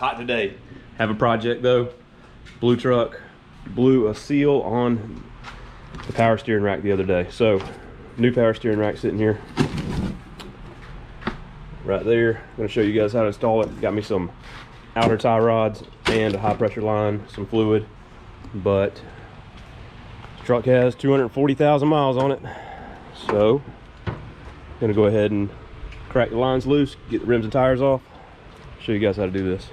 hot today. Have a project though. Blue truck blew a seal on the power steering rack the other day. So new power steering rack sitting here right there. I'm going to show you guys how to install it. Got me some outer tie rods and a high pressure line, some fluid, but this truck has 240,000 miles on it. So I'm going to go ahead and crack the lines loose, get the rims and tires off, show you guys how to do this.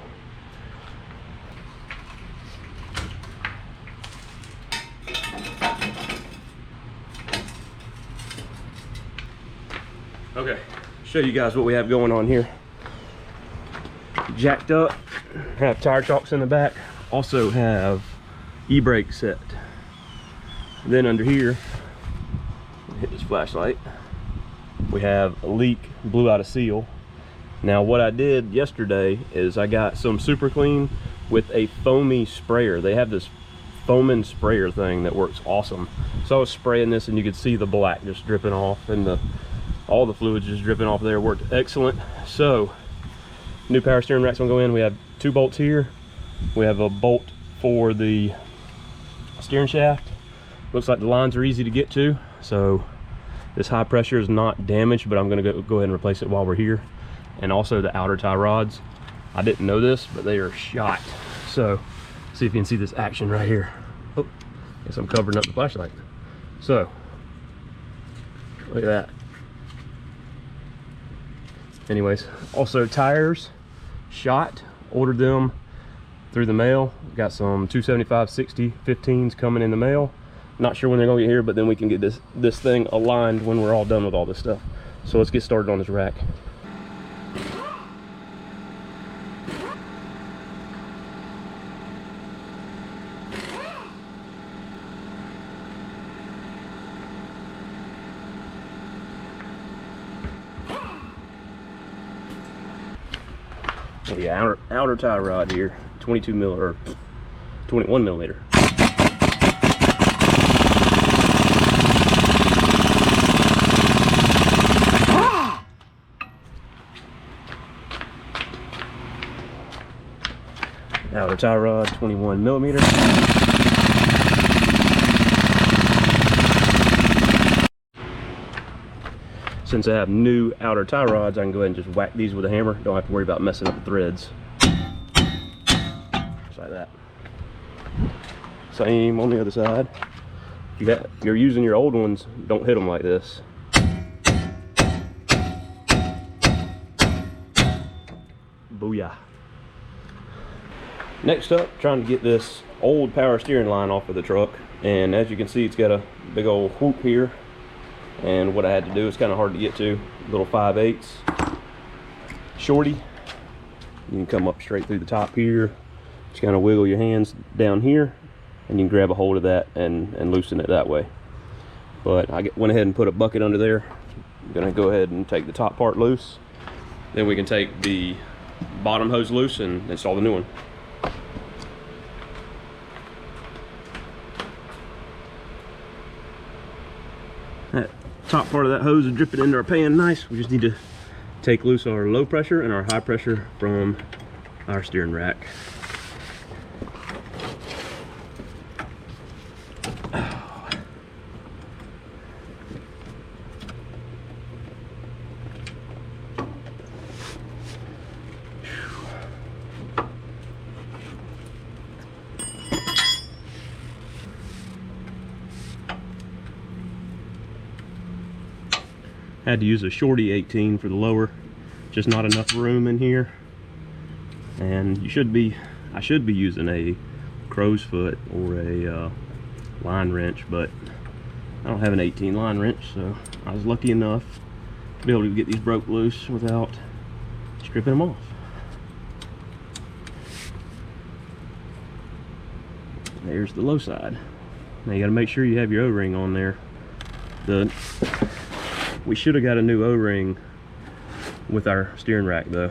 Okay, show you guys what we have going on here. Jacked up, have tire chocks in the back, also have e-brake set. Then under here, hit this flashlight, we have a leak, blew out a seal. Now what I did yesterday is I got some Super Clean with a foamy sprayer. They have this foaming sprayer thing that works awesome. So I was spraying this and you could see the black just dripping off and all the fluids just dripping off there. Worked excellent. So new power steering rack's gonna go in. We have 2 bolts here. We have a bolt for the steering shaft. Looks like the lines are easy to get to. So this high pressure is not damaged, but I'm gonna go ahead and replace it while we're here. And also the outer tie rods. I didn't know this, but they are shot. So see if you can see this action right here. Oh, guess I'm covering up the flashlight. So look at that. Anyways, also tires shot, ordered them through the mail. Got some 275/60 15s coming in the mail. Not sure when they're gonna get here, but then we can get this thing aligned when we're all done with all this stuff. So let's get started on this rack. Yeah, outer tie rod here, 22 mil or 21 millimeter. Outer tie rod, 21 millimeter. Since I have new outer tie rods, I can go ahead and just whack these with a hammer. Don't have to worry about messing up the threads. Just like that. Same on the other side. If you're using your old ones, don't hit them like this. Booyah. Next up, trying to get this old power steering line off of the truck. And as you can see, it's got a big old whoop here. And what I had to do is kind of hard to get to. Little 5/8 shorty. You can come up straight through the top here. Just kind of wiggle your hands down here, and you can grab a hold of that and loosen it that way. But I went ahead and put a bucket under there. I'm gonna go ahead and take the top part loose. Then we can take the bottom hose loose and install the new one. That top part of that hose is dripping into our pan nice. We just need to take loose our low pressure and our high pressure from our steering rack. Had to use a shorty 18 for the lower, just not enough room in here. And I should be using a crow's foot or a line wrench, but I don't have an 18 line wrench, so I was lucky enough to be able to get these broke loose without stripping them off. There's the low side. Now you got to make sure you have your O-ring on there. We should have got a new O-ring with our steering rack though.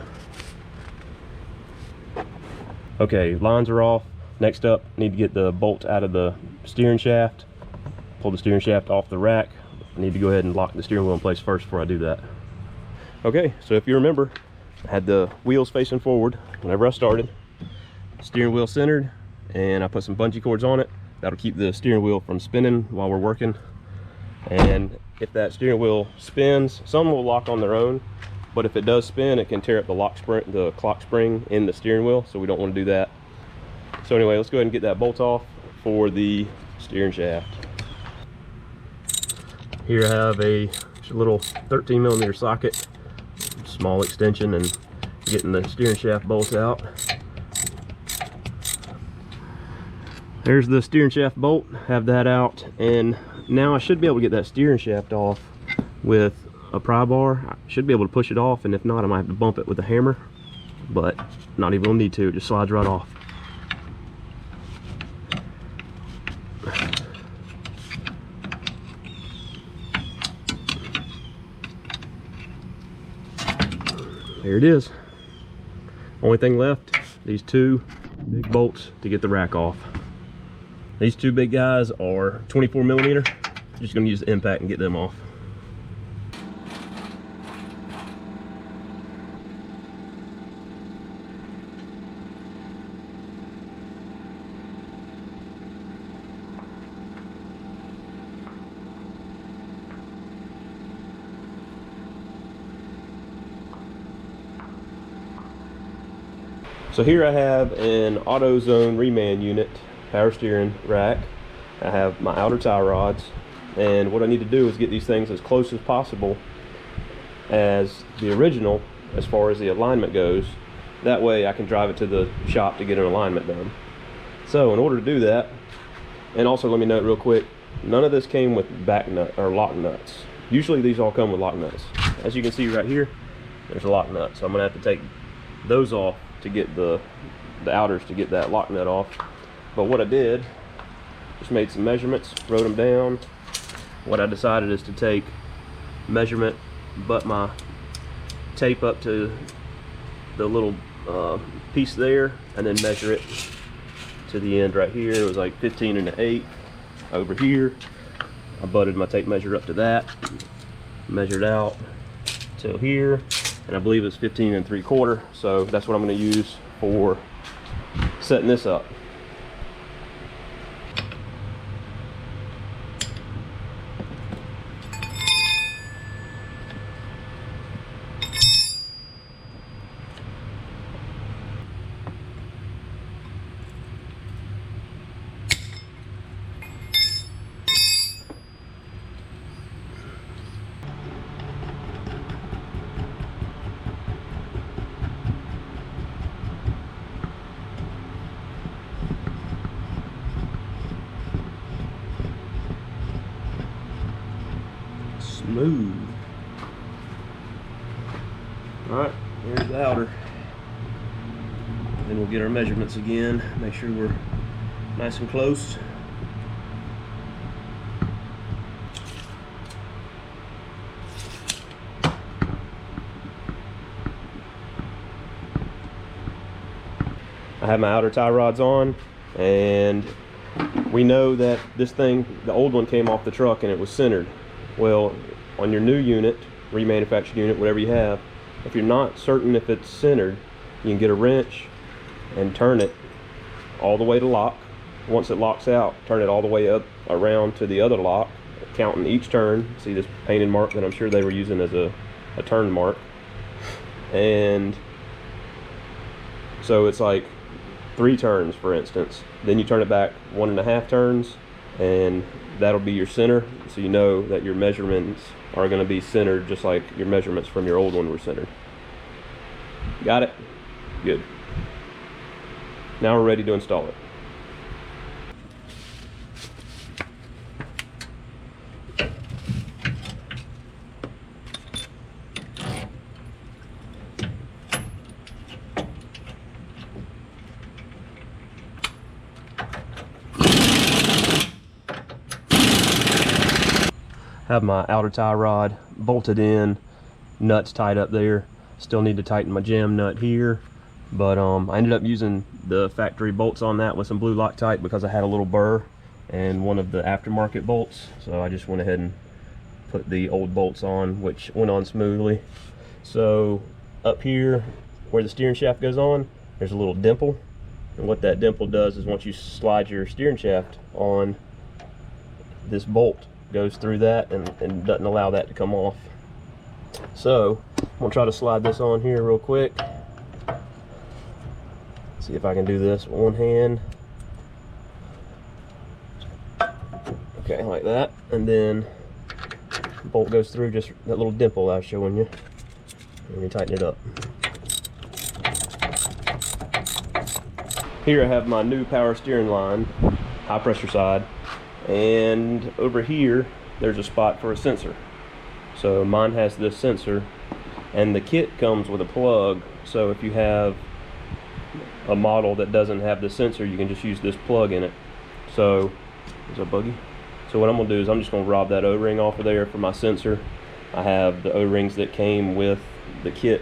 Okay, lines are off. Next up, need to get the bolt out of the steering shaft. Pull the steering shaft off the rack. I need to go ahead and lock the steering wheel in place first before I do that. Okay, so if you remember, I had the wheels facing forward whenever I started. steering wheel centered, and I put some bungee cords on it. That'll keep the steering wheel from spinning while we're working. And if that steering wheel spins, some will lock on their own, but if it does spin, it can tear up the clock spring in the steering wheel, so we don't want to do that. So anyway, let's go ahead and get that bolt off for the steering shaft. Here I have a little 13mm socket, small extension, and getting the steering shaft bolts out. There's the steering shaft bolt, have that out, and now I should be able to get that steering shaft off with a pry bar. I should be able to push it off, and if not, I might have to bump it with a hammer, but not even gonna need to, it just slides right off. There it is. Only thing left, these two big bolts to get the rack off. These two big guys are 24mm. Just gonna use the impact and get them off. So here I have an AutoZone reman unit, power steering rack. I have my outer tie rods, and what I need to do is get these things as close as possible as the original as far as the alignment goes. That way I can drive it to the shop to get an alignment done. So in order to do that, and also let me note real quick, none of this came with back nut or lock nuts. Usually these all come with lock nuts. As you can see right here, there's a lock nut, so I'm gonna have to take those off to get the outers to get that lock nut off. But what I did, just made some measurements, wrote them down. What I decided is to take measurement, butt my tape up to the little piece there, and then measure it to the end right here. It was like 15 1/8 over here. I butted my tape measure up to that, measured out till here, and I believe it's 15 3/4, so that's what I'm going to use for setting this up. Smooth. Alright, here's the outer. Then we'll get our measurements again, make sure we're nice and close. I have my outer tie rods on, and we know that this thing, the old one came off the truck and it was centered. Well, on your new unit, remanufactured unit, whatever you have, if you're not certain if it's centered, you can get a wrench and turn it all the way to lock. Once it locks out, turn it all the way up around to the other lock, counting each turn. See this painted mark that I'm sure they were using as a turn mark. And so it's like 3 turns, for instance. Then you turn it back 1.5 turns, and that'll be your center, so you know that your measurements are going to be centered just like your measurements from your old one were centered. Got it? Good. Now we're ready to install it. Have my outer tie rod bolted in, nuts tied up there. Still need to tighten my jam nut here, but I ended up using the factory bolts on that with some blue Loctite because I had a little burr and one of the aftermarket bolts, so I just went ahead and put the old bolts on, which went on smoothly. So up here where the steering shaft goes on, there's a little dimple, And what that dimple does is once you slide your steering shaft on, this bolt goes through that and doesn't allow that to come off. So I'm gonna try to slide this on here real quick. See if I can do this with one hand. Okay, like that. And then the bolt goes through just that little dimple I was showing you. And you tighten it up. Here I have my new power steering line, high pressure side. And over here, there's a spot for a sensor. So mine has this sensor, and the kit comes with a plug. So if you have a model that doesn't have the sensor, you can just use this plug in it. So, there's a buggy. So what I'm gonna do is I'm just gonna rob that O-ring off of there for my sensor. I have the O-rings that came with the kit,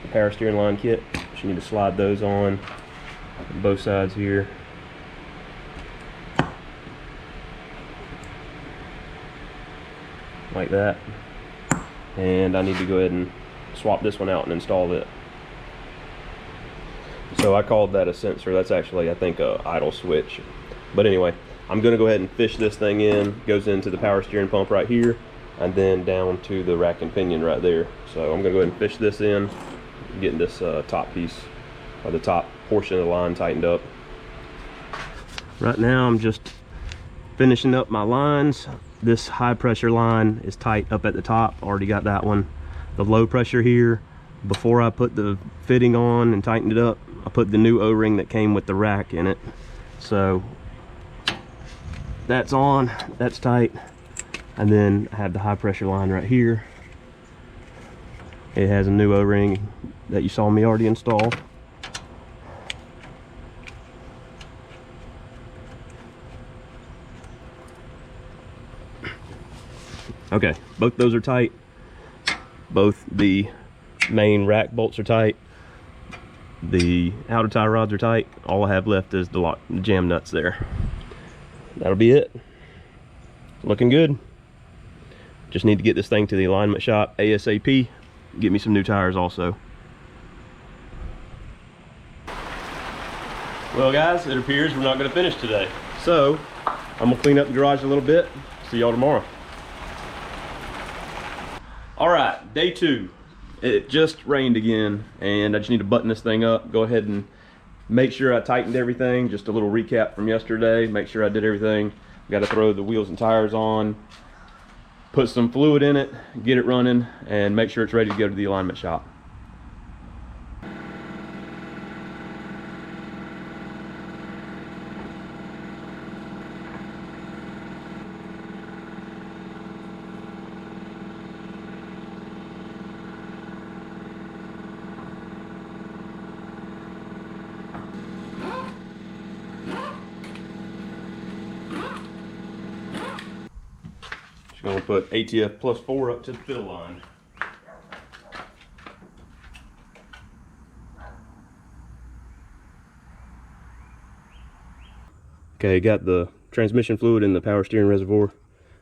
the power steering line kit. Just need to slide those on both sides here. Like that. And I need to go ahead and swap this one out and install it. So I called that a sensor. That's actually, I think, a idle switch. But anyway, I'm gonna go ahead and fish this thing in. Goes into the power steering pump right here, and then down to the rack and pinion right there. So I'm gonna go ahead and fish this in, getting this top piece, or the top portion of the line tightened up. Right now I'm just finishing up my lines. This high pressure line is tight up at the top, already got that one. The low pressure here, before I put the fitting on and tightened it up, I put the new O-ring that came with the rack in it. So that's on, that's tight. And then I have the high pressure line right here. It has a new O-ring that you saw me already install. Okay, both those are tight. Both the main rack bolts are tight. The outer tie rods are tight. All I have left is the jam nuts there. That'll be it. Looking good. Just need to get this thing to the alignment shop ASAP. Get me some new tires also. Well guys, it appears we're not going to finish today. So, I'm going to clean up the garage a little bit. See y'all tomorrow. Alright, day 2. It just rained again, and I just need to button this thing up. Go ahead and make sure I tightened everything. Just a little recap from yesterday. Make sure I did everything. Got to throw the wheels and tires on, put some fluid in it, get it running, and make sure it's ready to go to the alignment shop. Going to put ATF plus 4 up to the fill line. Okay, got the transmission fluid in the power steering reservoir.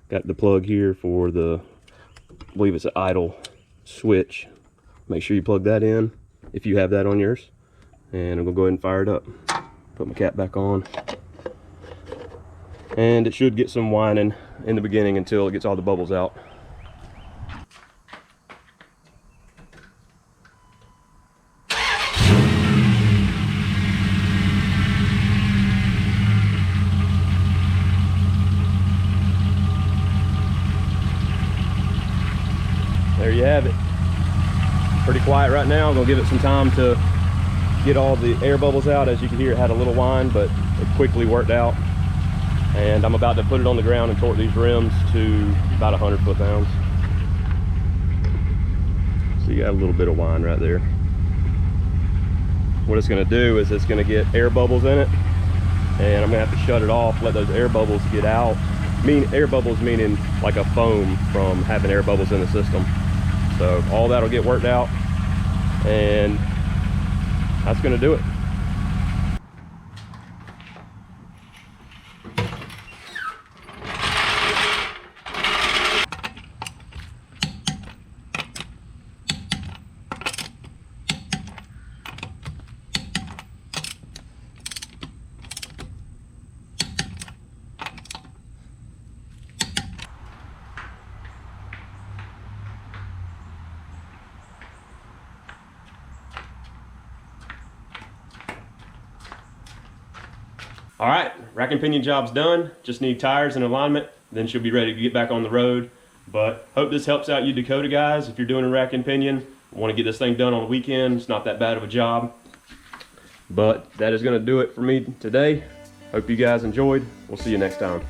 Got the plug here for the, I believe it's an idle switch. Make sure you plug that in if you have that on yours. And I'm going to go ahead and fire it up. Put my cap back on. And it should get some whining in the beginning until it gets all the bubbles out. There you have it. Pretty quiet right now. I'm gonna give it some time to get all the air bubbles out. As you can hear, it had a little whine, but it quickly worked out. And I'm about to put it on the ground and torque these rims to about 100 foot-pounds. So you got a little bit of whine right there. What it's gonna do is it's gonna get air bubbles in it, and I'm gonna have to shut it off, let those air bubbles get out. Air bubbles meaning like a foam from having air bubbles in the system. So all that'll get worked out, and that's gonna do it. All right, rack and pinion job's done. Just need tires and alignment, then she'll be ready to get back on the road. But hope this helps out you Dakota guys. If you're doing a rack and pinion, want to get this thing done on the weekend, it's not that bad of a job. But that is gonna do it for me today. Hope you guys enjoyed. We'll see you next time.